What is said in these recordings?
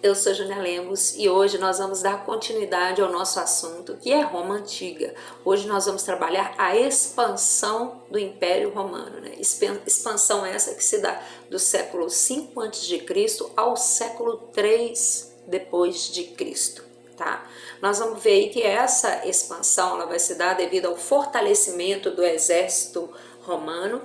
eu sou Júnia Lemos e hoje nós vamos dar continuidade ao nosso assunto, que é Roma Antiga. Hoje nós vamos trabalhar a expansão do Império Romano, né? Expansão essa que se dá do século V a.C. ao século III depois de Cristo, tá? Nós vamos ver aí que essa expansão ela vai se dar devido ao fortalecimento do exército romano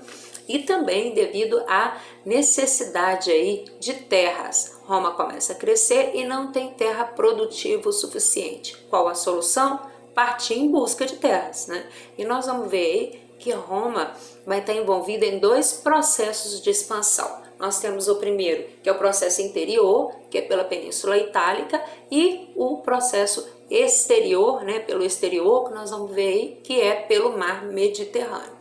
e também devido à necessidade aí de terras. Roma começa a crescer e não tem terra produtiva o suficiente. Qual a solução? Partir em busca de terras, né? E nós vamos ver aí que Roma vai estar envolvida em dois processos de expansão. Nós temos o primeiro, que é o processo interior, que é pela Península Itálica, e o processo exterior, né, pelo exterior, que nós vamos ver aí, que é pelo Mar Mediterrâneo.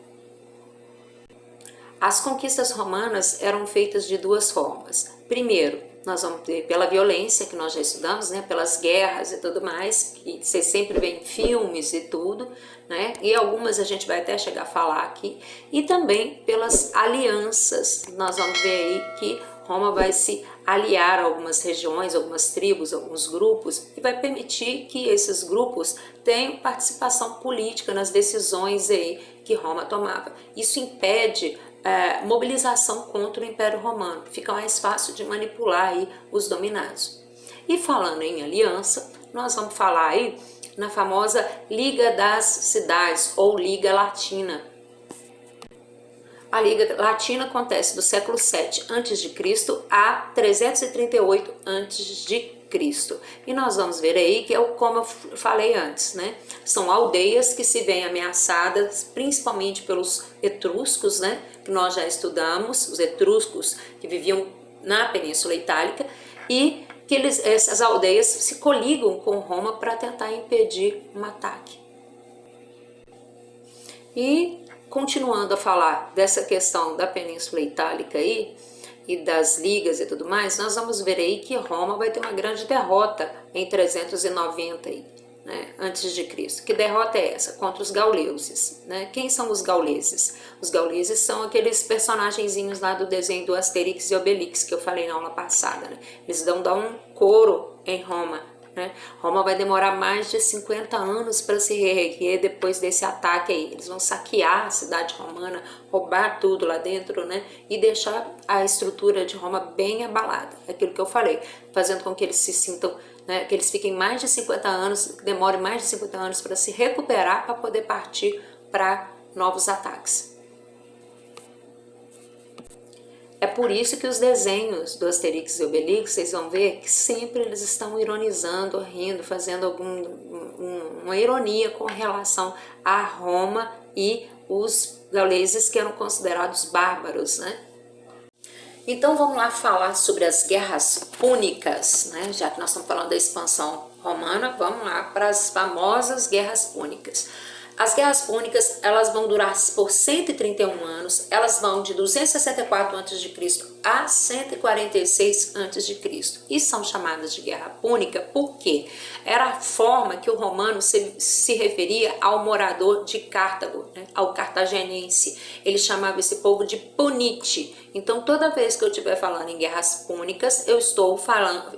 As conquistas romanas eram feitas de duas formas. Primeiro, nós vamos ver pela violência, que nós já estudamos, né, pelas guerras e tudo mais, que você sempre vê em filmes e tudo, né, e algumas a gente vai até chegar a falar aqui, e também pelas alianças. Nós vamos ver aí que Roma vai se aliar a algumas regiões, algumas tribos, alguns grupos, e vai permitir que esses grupos tenham participação política nas decisões aí que Roma tomava. Isso impede mobilização contra o Império Romano, fica mais fácil de manipular aí os dominados. E falando em aliança, nós vamos falar aí na famosa Liga das Cidades ou Liga Latina. A Liga Latina acontece do século VII a.C. a 338 a.C. E nós vamos ver aí que é como eu falei antes, né? São aldeias que se veem ameaçadas principalmente pelos etruscos, né? Que nós já estudamos, os etruscos que viviam na Península Itálica e que essas aldeias se coligam com Roma para tentar impedir um ataque. E continuando a falar dessa questão da Península Itálica aí, e das ligas e tudo mais, nós vamos ver aí que Roma vai ter uma grande derrota em 390 aí, né, antes de Cristo. Que derrota é essa? Contra os gauleses, né? Quem são os gauleses? Os gauleses são aqueles personagenzinhos lá do desenho do Asterix e Obelix que eu falei na aula passada, né? Eles dão um coro em Roma, né? Roma vai demorar mais de 50 anos para se reerguer depois desse ataque aí. Eles vão saquear a cidade romana, roubar tudo lá dentro, né? E deixar a estrutura de Roma bem abalada. É aquilo que eu falei, fazendo com que eles se sintam, né, que eles fiquem mais de 50 anos, demorem mais de 50 anos para se recuperar, para poder partir para novos ataques. É por isso que os desenhos do Asterix e Obelix, vocês vão ver que sempre eles estão ironizando, rindo, fazendo uma ironia com relação a Roma e os gauleses que eram considerados bárbaros, né? Então vamos lá falar sobre as guerras púnicas, né? Já que nós estamos falando da expansão romana, vamos lá para as famosas guerras púnicas. As guerras púnicas, elas vão durar por 131 anos, elas vão de 264 a.C. a 146 a.C. e são chamadas de guerra púnica porque era a forma que o romano se referia ao morador de Cartago, né? Ao cartaginense. Ele chamava esse povo de punite. Então toda vez que eu estiver falando em guerras púnicas, eu estou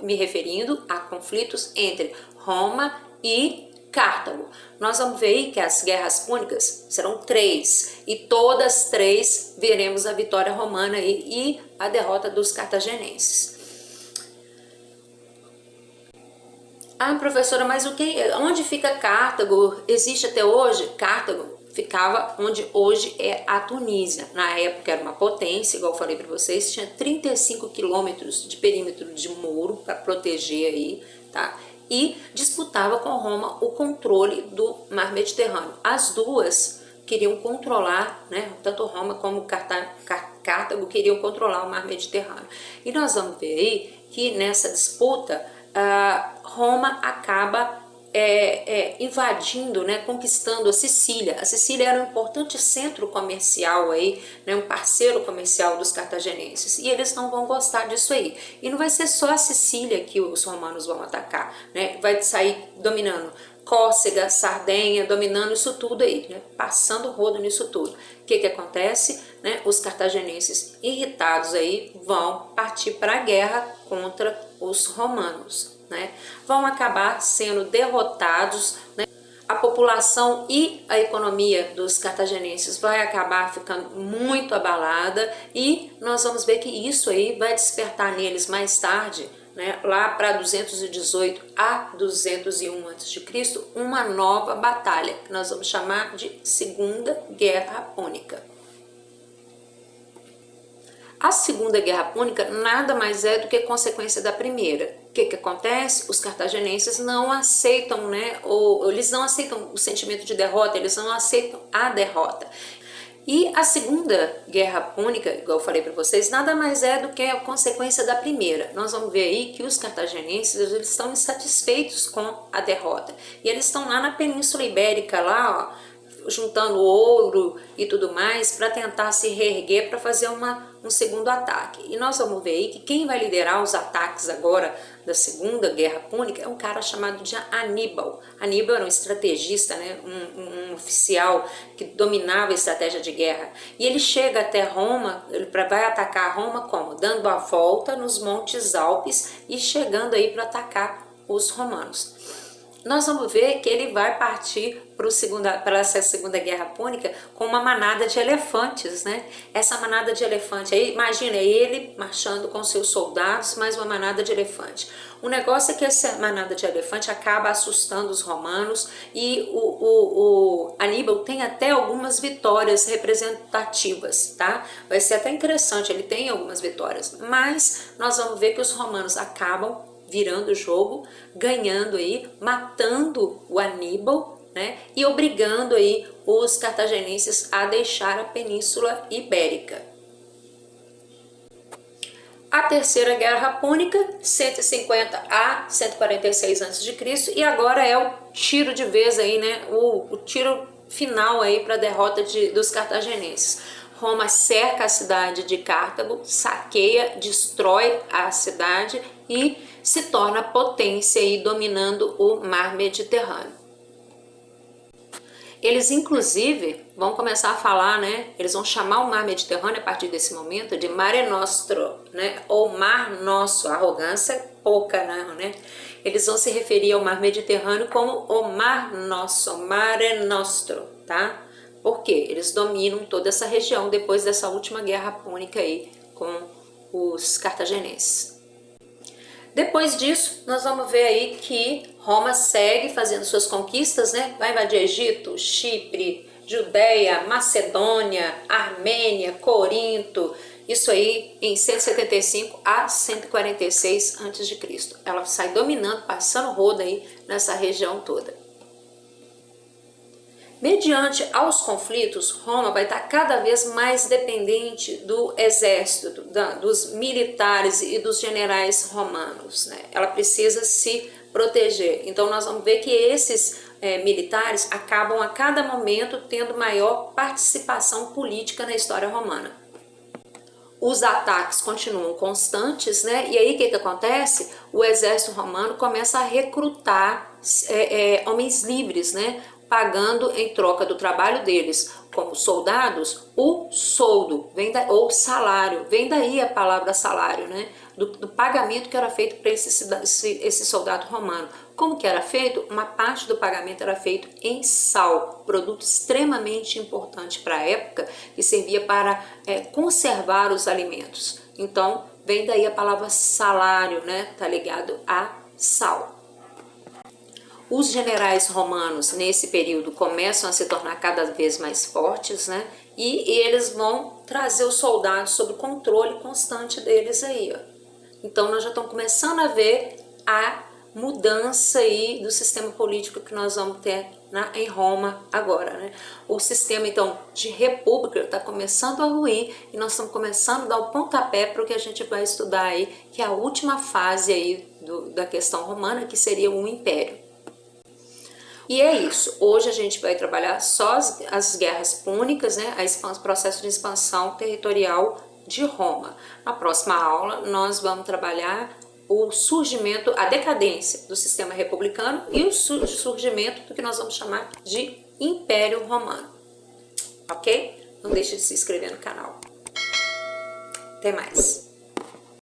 me referindo a conflitos entre Roma e Cartago. Nós vamos ver aí que as guerras púnicas serão 3 e todas 3 veremos a vitória romana e a derrota dos cartaginenses. Ah, professora, mas onde fica Cartago? Existe até hoje? Cartago ficava onde hoje é a Tunísia. Na época era uma potência, igual eu falei para vocês, tinha 35 quilômetros de perímetro de muro para proteger aí, tá? E disputava com Roma o controle do Mar Mediterrâneo. As duas queriam controlar, né, tanto Roma como Cartago queriam controlar o Mar Mediterrâneo. E nós vamos ver aí que nessa disputa Roma acaba invadindo, né, conquistando a Sicília. A Sicília era um importante centro comercial aí, né, um parceiro comercial dos cartaginenses, e eles não vão gostar disso aí. E não vai ser só a Sicília que os romanos vão atacar, né? Vai sair dominando Córcega, Sardenha, dominando isso tudo aí, né? Passando o rodo nisso tudo. O que acontece? Né? Os cartaginenses irritados aí vão partir para a guerra contra os romanos, né? Vão acabar sendo derrotados, né? A população e a economia dos cartaginenses vai acabar ficando muito abalada e nós vamos ver que isso aí vai despertar neles mais tarde, né, lá para 218 a 201 a.C., uma nova batalha, que nós vamos chamar de Segunda Guerra Púnica. A Segunda Guerra Púnica nada mais é do que consequência da primeira. O que acontece? Os cartaginenses não aceitam, né, ou eles não aceitam o sentimento de derrota, eles não aceitam a derrota. E a Segunda Guerra Púnica, igual eu falei para vocês, nada mais é do que a consequência da primeira. Nós vamos ver aí que os cartaginenses eles estão insatisfeitos com a derrota. E eles estão lá na Península Ibérica, lá, ó, juntando ouro e tudo mais para tentar se reerguer para fazer um segundo ataque. E nós vamos ver aí que quem vai liderar os ataques agora da Segunda Guerra Púnica é um cara chamado de Aníbal. Aníbal era um estrategista, né, um oficial que dominava a estratégia de guerra. E ele chega até Roma, ele vai atacar Roma como? Dando a volta nos Montes Alpes e chegando aí para atacar os romanos. Nós vamos ver que ele vai partir para essa Segunda Guerra Púnica com uma manada de elefantes, né? Essa manada de elefante aí, imagina ele marchando com seus soldados, mais uma manada de elefante. O negócio é que essa manada de elefante acaba assustando os romanos e o Aníbal tem até algumas vitórias representativas, tá? Vai ser até interessante, ele tem algumas vitórias, mas nós vamos ver que os romanos acabam virando o jogo, ganhando aí, matando o Aníbal, né, e obrigando aí os cartaginenses a deixar a Península Ibérica. A Terceira Guerra Púnica, 150 a 146 a.C., e agora é o tiro de vez aí, né, o tiro final aí para a derrota dos cartaginenses. Roma cerca a cidade de Cartago, saqueia, destrói a cidade e se torna potência aí, dominando o mar Mediterrâneo. Eles inclusive vão começar a falar, né, eles vão chamar o mar Mediterrâneo a partir desse momento de Mare Nostro, né, ou Mar Nosso, arrogância pouca, né? Eles vão se referir ao mar Mediterrâneo como o Mar Nosso, Mare Nostro, tá? Porque eles dominam toda essa região depois dessa última guerra púnica aí com os cartaginenses. Depois disso, nós vamos ver aí que Roma segue fazendo suas conquistas, né? Vai invadir Egito, Chipre, Judéia, Macedônia, Armênia, Corinto, isso aí em 175 a 146 a.C. Ela sai dominando, passando roda aí nessa região toda. Mediante aos conflitos, Roma vai estar cada vez mais dependente do exército, dos militares e dos generais romanos, né? Ela precisa se proteger. Então nós vamos ver que esses militares acabam a cada momento tendo maior participação política na história romana. Os ataques continuam constantes, né? E aí o que acontece? O exército romano começa a recrutar homens livres, né? Pagando em troca do trabalho deles como soldados o soldo, ou salário, vem daí a palavra salário, né? Do pagamento que era feito para esse soldado romano. Como que era feito? Uma parte do pagamento era feito em sal, produto extremamente importante para a época, que servia para conservar os alimentos. Então, vem daí a palavra salário, né? Tá ligado a sal. Os generais romanos, nesse período, começam a se tornar cada vez mais fortes, né? E eles vão trazer os soldados sob o controle constante deles aí, ó. Então, nós já estamos começando a ver a mudança aí do sistema político que nós vamos ter em Roma agora, né? O sistema, então, de república está começando a ruir e nós estamos começando a dar o pontapé para o que a gente vai estudar aí, que é a última fase aí da questão romana, que seria o império. E é isso, hoje a gente vai trabalhar só as guerras púnicas, né, o processo de expansão territorial de Roma. Na próxima aula nós vamos trabalhar o surgimento, a decadência do sistema republicano e o surgimento do que nós vamos chamar de Império Romano. Ok? Não deixe de se inscrever no canal. Até mais!